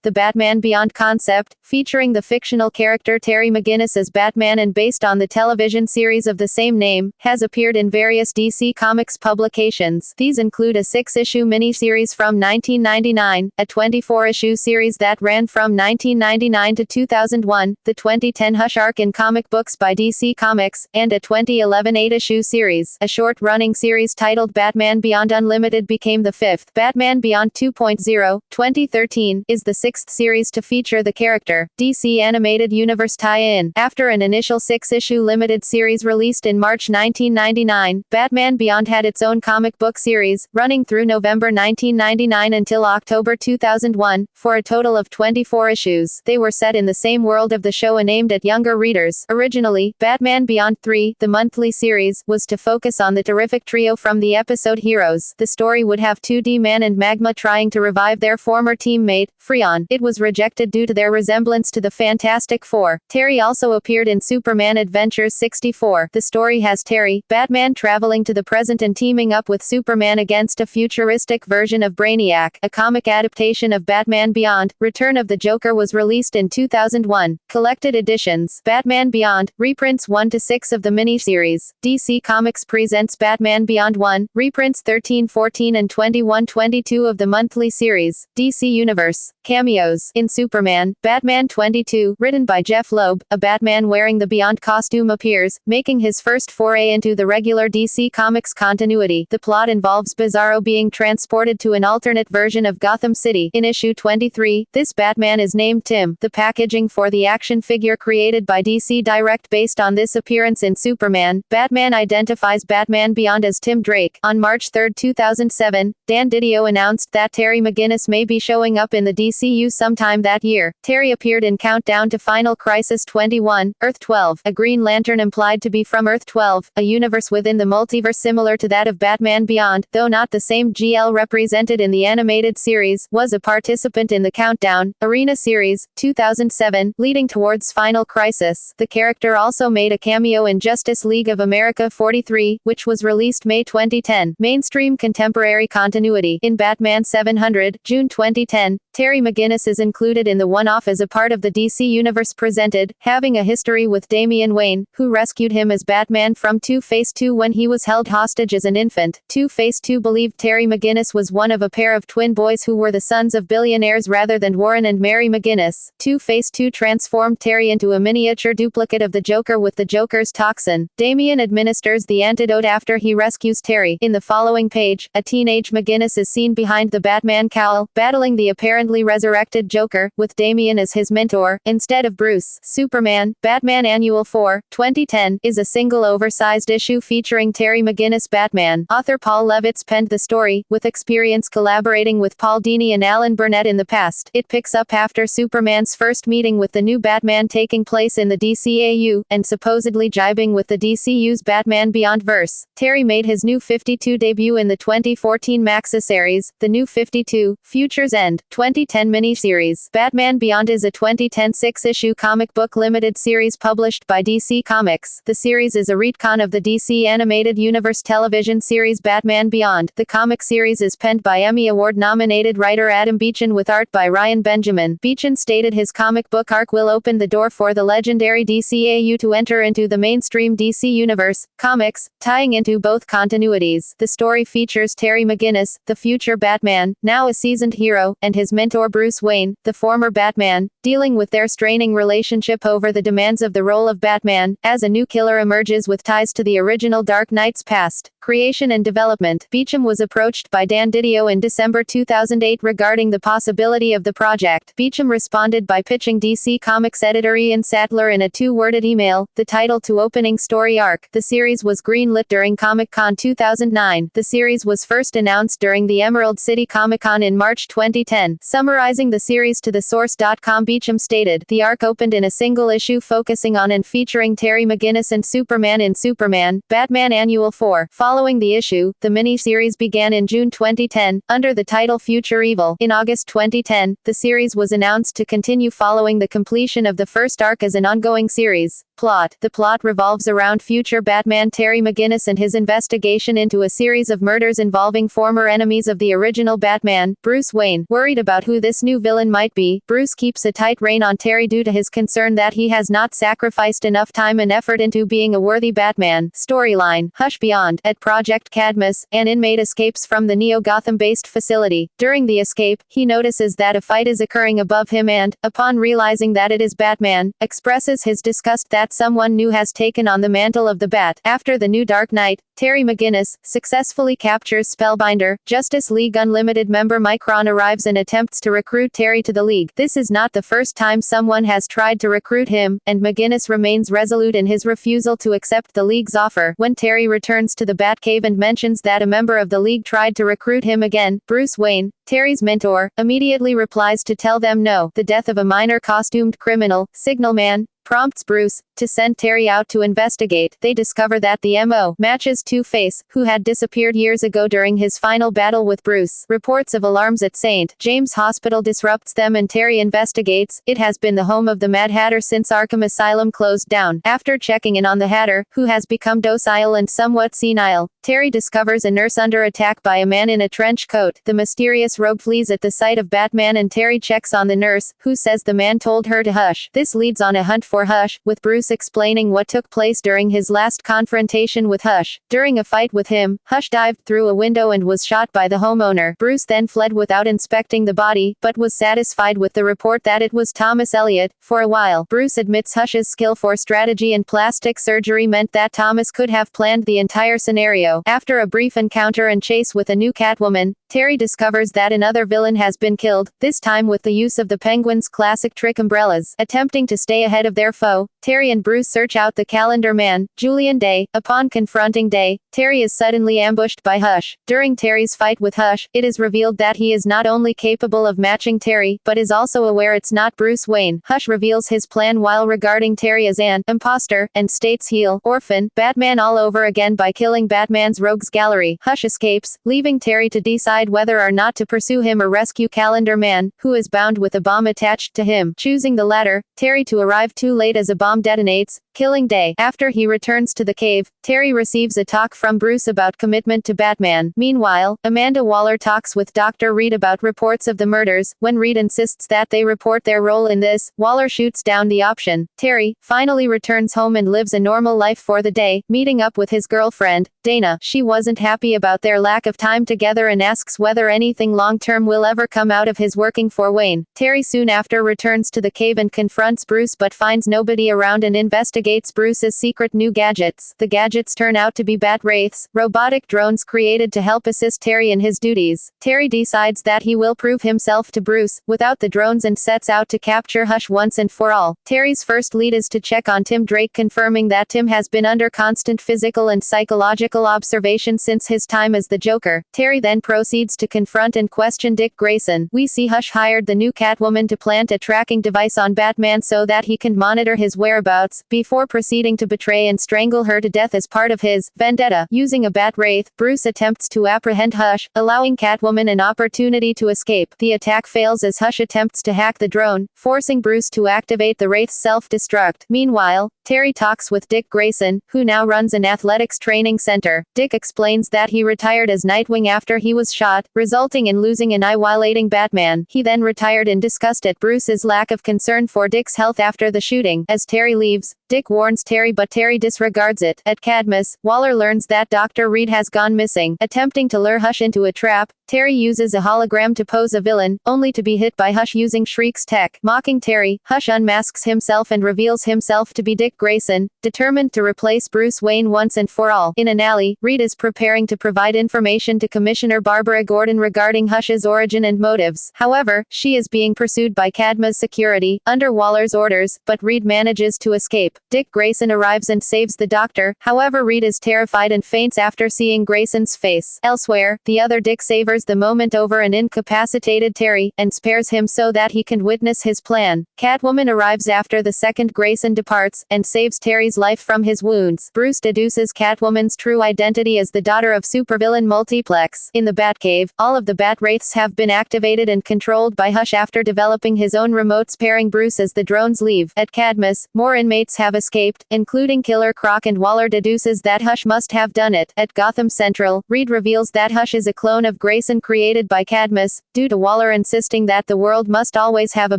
The Batman Beyond concept, featuring the fictional character Terry McGinnis as Batman and based on the television series of the same name, has appeared in various DC Comics publications. These include a 6-issue miniseries from 1999, a 24-issue series that ran from 1999 to 2001, the 2010 Hush arc in comic books by DC Comics, and a 2011 8-issue series. A short-running series titled Batman Beyond Unlimited became the fifth. Batman Beyond 2.0, 2013, is the sixth series to feature the character. DC Animated Universe tie-in. After an initial 6-issue limited series released in March 1999, Batman Beyond had its own comic book series, running through November 1999 until October 2001, for a total of 24 issues. They were set in the same world of the show and aimed at younger readers. Originally, Batman Beyond 3, the monthly series, was to focus on the terrific trio from the episode Heroes. The story would have 2D Man and Magma trying to revive their former teammate, Freon. It was rejected due to their resemblance to the Fantastic Four. Terry also appeared in Superman Adventures 64. The story has Terry, Batman, traveling to the present and teaming up with Superman against a futuristic version of Brainiac. A comic adaptation of Batman Beyond, Return of the Joker was released in 2001. Collected editions. Batman Beyond, reprints 1-6 of the miniseries. DC Comics presents Batman Beyond 1, reprints 13-14 and 21-22 of the monthly series. DC Universe. Cameos. In Superman, Batman 22, written by Jeff Loeb, a Batman wearing the Beyond costume appears, making his first foray into the regular DC Comics continuity. The plot involves Bizarro being transported to an alternate version of Gotham City. In issue 23, this Batman is named Tim. The packaging for the action figure created by DC Direct based on this appearance in Superman, Batman identifies Batman Beyond as Tim Drake. On March 3, 2007, Dan Didio announced that Terry McGinnis may be showing up in the DCU sometime that year. Terry appeared in Countdown to Final Crisis 21, Earth 12, a Green Lantern implied to be from Earth 12, a universe within the multiverse similar to that of Batman Beyond, though not the same GL represented in the animated series, was a participant in the Countdown Arena series, 2007, leading towards Final Crisis. The character also made a cameo in Justice League of America 43, which was released May 2010. Mainstream contemporary continuity. In Batman 700, June 2010, Terry McGinnis is included in the one-off as a part of the DC Universe presented, having a history with Damian Wayne, who rescued him as Batman from Two-Face 2 when he was held hostage as an infant. Two-Face 2 believed Terry McGinnis was one of a pair of twin boys who were the sons of billionaires rather than Warren and Mary McGinnis. Two-Face 2 transformed Terry into a miniature duplicate of the Joker with the Joker's toxin. Damian administers the antidote after he rescues Terry. In the following page, a teenage McGinnis is seen behind the Batman cowl, battling the apparently resurrected Joker, with Damian as his mentor, instead of Bruce. Superman, Batman Annual 4, 2010, is a single oversized issue featuring Terry McGinnis Batman. Author Paul Levitz penned the story, with experience collaborating with Paul Dini and Alan Burnett in the past. It picks up after Superman's first meeting with the new Batman taking place in the DCAU, and supposedly jibing with the DCU's Batman Beyond verse. Terry made his New 52 debut in the 2014 Maxis series, The New 52, Future's End, 2010 miniseries. Batman Beyond is a 2010 6-issue comic book limited series published by DC Comics. The series is a retcon of the DC Animated Universe television series Batman Beyond. The comic series is penned by Emmy Award-nominated writer Adam Beechan with art by Ryan Benjamin. Beechan stated his comic book arc will open the door for the legendary DCAU to enter into the mainstream DC Universe comics, tying into both continuities. The story features Terry McGinnis, the future Batman, now a seasoned hero, and his mentor Bruce Wayne, the former Batman, dealing with their straining relationship over the demands of the role of Batman, as a new killer emerges with ties to the original Dark Knight's past. Creation and development. Beecham was approached by Dan Didio in December 2008 regarding the possibility of the project. Beecham responded by pitching DC Comics editor Ian Sattler in a 2-worded email, the title to opening story arc. The series was greenlit during Comic-Con 2009. The series was first announced during the Emerald City Comic-Con in March 2010. Summarizing the series to thesource.com, Beecham stated, the arc opened in a single issue focusing on and featuring Terry McGinnis and Superman in Superman, Batman Annual 4. Following the issue, the mini-series began in June 2010, under the title Future Evil. In August 2010, the series was announced to continue following the completion of the first arc as an ongoing series. Plot. The plot revolves around future Batman Terry McGinnis and his investigation into a series of murders involving former enemies of the original Batman, Bruce Wayne. Worried about who this new new villain might be, Bruce keeps a tight rein on Terry due to his concern that he has not sacrificed enough time and effort into being a worthy Batman. Storyline: Hush Beyond. At Project Cadmus, an inmate escapes from the Neo-Gotham-based facility. During the escape, he notices that a fight is occurring above him and, upon realizing that it is Batman, expresses his disgust that someone new has taken on the mantle of the Bat. After the new Dark Knight, Terry McGinnis successfully captures Spellbinder. Justice League Unlimited member Micron arrives and attempts to recruit Terry to the League. This is not the first time someone has tried to recruit him, and McGinnis remains resolute in his refusal to accept the League's offer. When Terry returns to the Batcave and mentions that a member of the League tried to recruit him again, Bruce Wayne, Terry's mentor, immediately replies to tell them no. The death of a minor costumed criminal, Signal Man, prompts Bruce to send Terry out to investigate. They discover that the MO matches Two-Face, who had disappeared years ago during his final battle with Bruce. Reports of alarms at St. James Hospital disrupts them and Terry investigates. It has been the home of the Mad Hatter since Arkham Asylum closed down. After checking in on the Hatter, who has become docile and somewhat senile, Terry discovers a nurse under attack by a man in a trench coat. The mysterious rogue flees at the sight of Batman and Terry checks on the nurse, who says the man told her to hush. This leads on a hunt for Hush, with Bruce explaining what took place during his last confrontation with Hush. During a fight with him, Hush dived through a window and was shot by the homeowner. Bruce then fled without inspecting the body, but was satisfied with the report that it was Thomas Elliot. For a while, Bruce admits Hush's skill for strategy and plastic surgery meant that Thomas could have planned the entire scenario. After a brief encounter and chase with a new Catwoman, Terry discovers that another villain has been killed, this time with the use of the Penguin's classic trick umbrellas. Attempting to stay ahead of their foe, Terry and Bruce search out the Calendar Man, Julian Day. Upon confronting Day, Terry is suddenly ambushed by Hush. During Terry's fight with Hush, it is revealed that he is not only capable of matching Terry, but is also aware it's not Bruce Wayne. Hush reveals his plan while regarding Terry as an imposter, and states he'll orphan Batman all over again by killing Batman's rogues gallery. Hush escapes, leaving Terry to decide whether or not to pursue him or rescue Calendar Man, who is bound with a bomb attached to him. Choosing the latter, Terry to arrive too late as a bomb detonates, killing Day. After he returns to the cave, Terry receives a talk from Bruce about commitment to Batman. Meanwhile, Amanda Waller talks with Dr. Reed about reports of the murders. When Reed insists that they report their role in this, Waller shoots down the option. Terry finally returns home and lives a normal life for the day, meeting up with his girlfriend, Dana. She wasn't happy about their lack of time together and asks whether anything long-term will ever come out of his working for Wayne. Terry soon after returns to the cave and confronts Bruce but finds nobody around and investigates Bruce's secret new gadgets. The gadgets turn out to be bat wraiths, robotic drones created to help assist Terry in his duties. Terry decides that he will prove himself to Bruce without the drones and sets out to capture Hush once and for all. Terry's first lead is to check on Tim Drake, confirming that Tim has been under constant physical and psychological observation since his time as the Joker. Terry then proceeds to confront and question Dick Grayson. We see Hush hired the new Catwoman to plant a tracking device on Batman so that he can monitor his whereabouts, before proceeding to betray and strangle her to death as part of his vendetta. Using a bat wraith, Bruce attempts to apprehend Hush, allowing Catwoman an opportunity to escape. The attack fails as Hush attempts to hack the drone, forcing Bruce to activate the wraith's self-destruct. Meanwhile, Terry talks with Dick Grayson, who now runs an athletics training center. Dick explains that he retired as Nightwing after he was shot, resulting in losing an eye while aiding Batman. He then retired in disgust at Bruce's lack of concern for Dick's health after the shooting. As Terry leaves, Dick warns Terry but Terry disregards it. At Cadmus, Waller learns that Dr. Reed has gone missing. Attempting to lure Hush into a trap, Terry uses a hologram to pose a villain, only to be hit by Hush using Shriek's tech. Mocking Terry, Hush unmasks himself and reveals himself to be Dick Grayson, determined to replace Bruce Wayne once and for all. In an alley, Reed is preparing to provide information to Commissioner Barbara Gordon regarding Hush's origin and motives. However, she is being pursued by Cadmus security, under Waller's orders, but Reed manages to escape. Dick Grayson arrives and saves the doctor, however Reed is terrified and faints after seeing Grayson's face. Elsewhere, the other Dick savors the moment over an incapacitated Terry, and spares him so that he can witness his plan. Catwoman arrives after the second Grayson departs, and saves Terry's life from his wounds. Bruce deduces Catwoman's true identity as the daughter of supervillain Multiplex. In the Batcave, all of the Bat Wraiths have been activated and controlled by Hush after developing his own remote, sparing Bruce as the drones leave. At Cadmus, more inmates have escaped, including Killer Croc, and Waller deduces that Hush must have done it. At Gotham Central, Reed reveals that Hush is a clone of Grayson Grayson created by Cadmus, due to Waller insisting that the world must always have a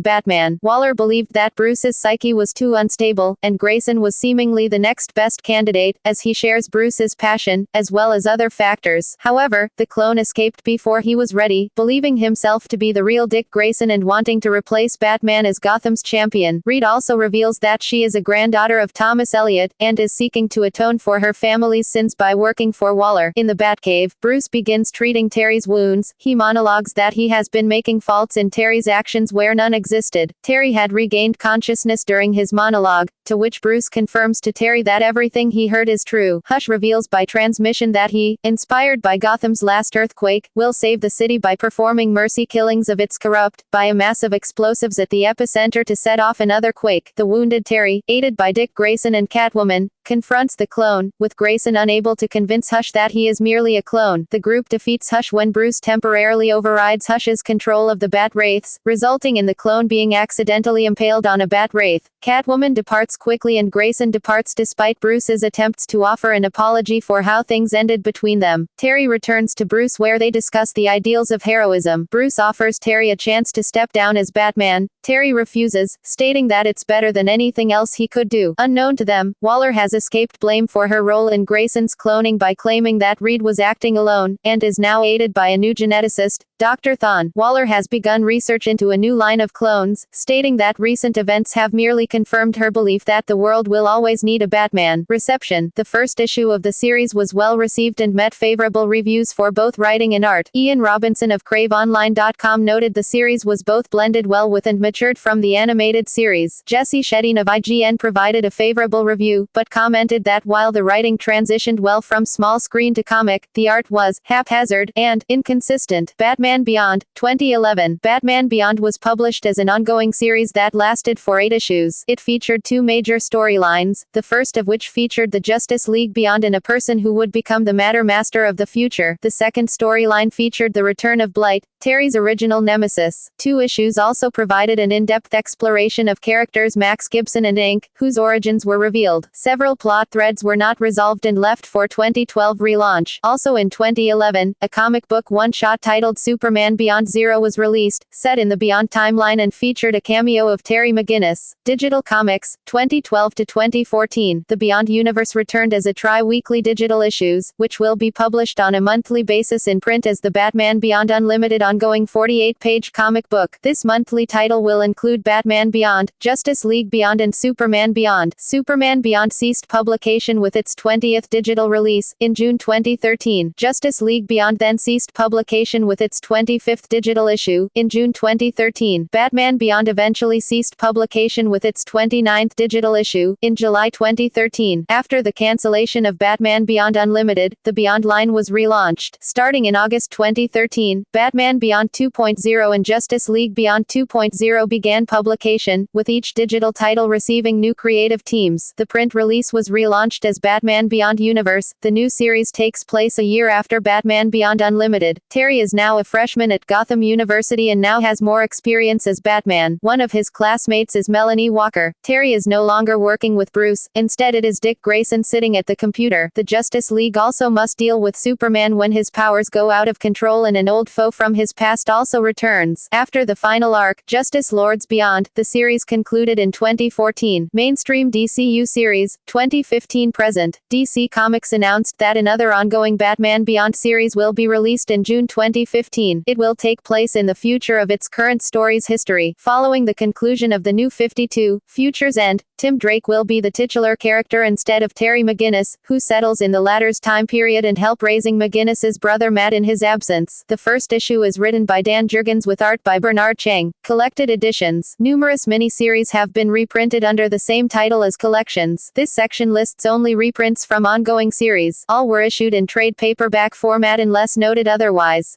Batman. Waller believed that Bruce's psyche was too unstable, and Grayson was seemingly the next best candidate, as he shares Bruce's passion, as well as other factors. However, the clone escaped before he was ready, believing himself to be the real Dick Grayson and wanting to replace Batman as Gotham's champion. Reed also reveals that she is a granddaughter of Thomas Elliot, and is seeking to atone for her family's sins by working for Waller. In the Batcave, Bruce begins treating Terry's wounds. He monologues that he has been making faults in Terry's actions where none existed. Terry had regained consciousness during his monologue, to which Bruce confirms to Terry that everything he heard is true. Hush reveals by transmission that he, inspired by Gotham's last earthquake, will save the city by performing mercy killings of its corrupt, by a mass of explosives at the epicenter to set off another quake. The wounded Terry, aided by Dick Grayson and Catwoman, confronts the clone, with Grayson unable to convince Hush that he is merely a clone. The group defeats Hush when Bruce temporarily overrides Hush's control of the Bat Wraiths, resulting in the clone being accidentally impaled on a Bat Wraith. Catwoman departs quickly and Grayson departs despite Bruce's attempts to offer an apology for how things ended between them. Terry returns to Bruce where they discuss the ideals of heroism. Bruce offers Terry a chance to step down as Batman. Terry refuses, stating that it's better than anything else he could do. Unknown to them, Waller has escaped blame for her role in Grayson's cloning by claiming that Reed was acting alone, and is now aided by a new geneticist, Dr. Thawne. Waller has begun research into a new line of clones, stating that recent events have merely confirmed her belief that the world will always need a Batman. Reception. The first issue of the series was well received and met favorable reviews for both writing and art. Ian Robinson of CraveOnline.com noted the series was both blended well with and matured from the animated series. Jesse Shetting of IGN provided a favorable review, but commented that while the writing transitioned well from small screen to comic, the art was haphazard and inconsistent. Batman Beyond, 2011. Batman Beyond was published as an ongoing series that lasted for 8 issues. It featured 2 major storylines, the first of which featured the Justice League Beyond and a person who would become the Matter Master of the future. The second storyline featured the return of Blight, Terry's original nemesis. 2 issues also provided an in-depth exploration of characters Max Gibson and Inc., whose origins were revealed. Several plot threads were not resolved and left for 2012 relaunch. Also in 2011, a comic book one-shot titled Superman Beyond Zero was released, set in the Beyond timeline and featured a cameo of Terry McGinnis. Digital Comics, 2012 to 2014. The Beyond universe returned as a tri-weekly digital issues, which will be published on a monthly basis in print as the Batman Beyond Unlimited ongoing 48-page comic book. This monthly title will include Batman Beyond, Justice League Beyond and Superman Beyond. Superman Beyond ceased publication with its 20th digital release, in June 2013. Justice League Beyond then ceased publication with its 25th digital issue, in June 2013. Batman Beyond eventually ceased publication with its 29th digital issue, in July 2013. After the cancellation of Batman Beyond Unlimited, the Beyond line was relaunched. Starting in August 2013, Batman Beyond 2.0 and Justice League Beyond 2.0 began publication, with each digital title receiving new creative teams. The print release was relaunched as Batman Beyond Universe. The new series takes place a year after Batman Beyond Unlimited. Terry is now a freshman at Gotham University and now has more experience as Batman. One of his classmates is Melanie Walker. Terry is no longer working with Bruce, instead it is Dick Grayson sitting at the computer. The Justice League also must deal with Superman when his powers go out of control and an old foe from his past also returns. After the final arc, Justice Lords Beyond, the series concluded in 2014. Mainstream DCU series, 2015 present. DC Comics announced that another ongoing Batman Beyond series will be released in June 2015. It will take place in the future of its current story's history. Following the conclusion of the New 52, Future's End, Tim Drake will be the titular character instead of Terry McGinnis, who settles in the latter's time period and help raising McGinnis's brother Matt in his absence. The first issue is written by Dan Jurgens with art by Bernard Chang. Collected editions. Numerous miniseries have been reprinted under the same title as collections. This section lists only reprints from ongoing series. All were issued in trade paperback format unless noted otherwise.